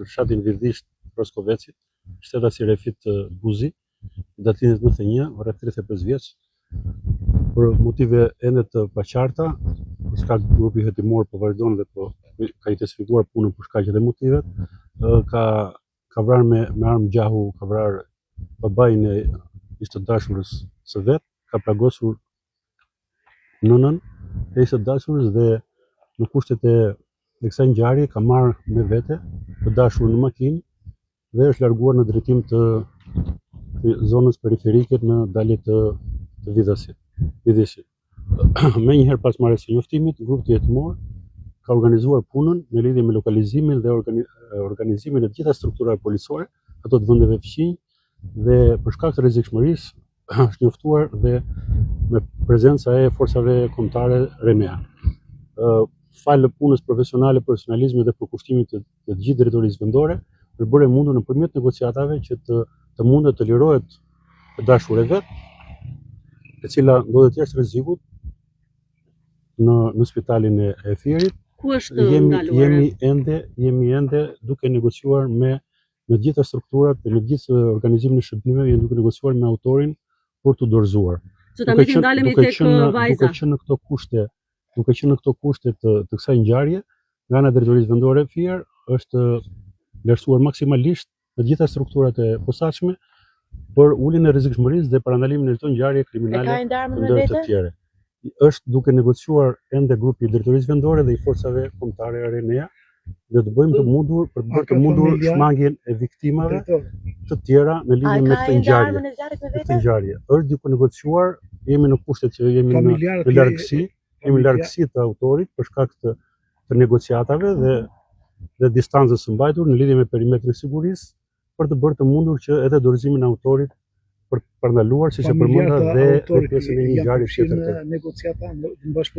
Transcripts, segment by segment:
fshatin Virdisht Roskovecit, shtetaci Refit Buzi, datinit 91, rreth 35 vjeç, për motive ende të paqarta, për shkak grupi hetimor po vazhdon dhe po ka intensifikuar punën për shkak të motivet, ka vrarë me armë gjahu, ka vrarë babain e ishte dashurës së vet, ka plagosur nënën e ishte dashurës dhe në kushtet e kësaj ngjarje ka marrë me vete të dashur në makinë dhe është larguar në drejtim të zonës periferike në dalje të Vidishit. Menjëherë pas marrjes së njoftimit, grupi hetimor ka organizuar punën në lidhje me lokalizimin dhe organizimin e të gjitha strukturave policore ato të vendeve fqinj dhe për shkak të rrezikshmërisë është njoftuar dhe me prezenca e forcave kombëtare Renea. Falë punës profesionale, profesionalizmit dhe përkushtimit të gjithë drejtorisë vendore, është bërë e mundur nëpërmjet negociatave që të mundet të lirohet e dashur e vet, e cila ndodhet jashtë rrezikut në spitalin e Fierit. Ku është ndaluar? Jemi ende duke negociuar me të gjitha strukturat e me të gjithë organizimin e shërbimeve, jemi duke negociuar me autorin për të dorëzuar. Duke qenë në këto kushte të kësaj ngjarje, nga ana e drejtorisë vendore Fier është vlerësuar maksimalisht të gjitha strukturat e posaçme për uljen e rrezikshmërisë dhe parandalimin e çdo ngjarje kriminale ndër të tjera. Është duke negociuar ende grupi i drejtorisë vendore dhe i forcave kombëtare Renea dhe të bëjmë të mundur për të mundur shmangjen e viktimave të tjera në lidhje me këtë ngjarje. Është duke negociuar, jemi në kushtet që jemi në largësi të autorit për shkak të negociatave dhe distancës së mbajtur në lidhje me perimetrin e sigurisë për të bërë të mundur që edhe dorëzimin e autorit për parandaluar, siç e përmenda, dhe pjesën e një ngjarje tjetër.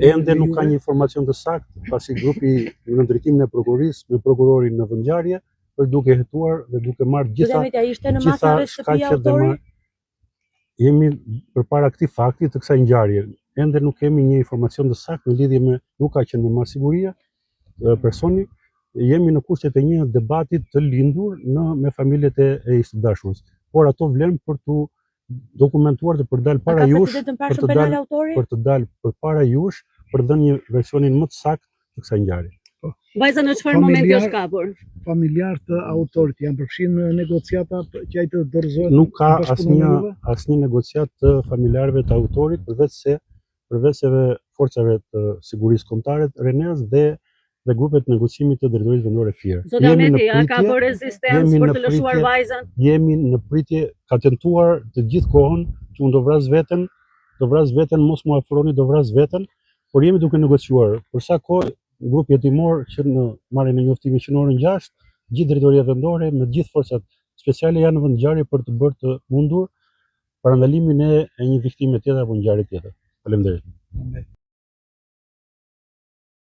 Ende nuk ka një informacion të saktë, pasi grupi në drejtimin e prokurorisë me prokurorin në vendngjarje është duke hetuar dhe duke marrë gjitha shkaqet dhe jemi përpara këtij fakti të kësaj ngjarje. Ende nuk kemi një informacion të saktë në lidhje me, nuk ka qenë me masiguria personi, jemi në kushtet e një debati të lindur me familjet e ishte dashurës. Por ato vlen për të dokumentuar dhe për të dalë para jush, për dhënë një versionin më të saktë të kësaj ngjarje. Vajza në çfarë momenti është kapur? Familjarët e autorit janë përfshirë në negociata që ai të dorëzohet? Nuk ka asnjë negociat të familjarëve të autorit përveç se forcave të sigurisë kombëtare Reneas dhe grupet negocimit të drejtorisë vendore Fier. Zoti Ahmeti, a ka bërë rezistencë për të lëshuar vajzën? Jemi në pritje, ka tentuar të gjithë kohën që unë do vras veten, mos mu afroni, do vras veten, por jemi duke negociuar. Për sa kohë grupi hetimor që në marrjen e njoftimit që në orën 6, gjithë drejtoria vendore me gjithë forcat speciale janë në vendngjarje për të bërë të mundur parandalimin e një viktime tjetër apo ngjarje tjetër. Faleminderit.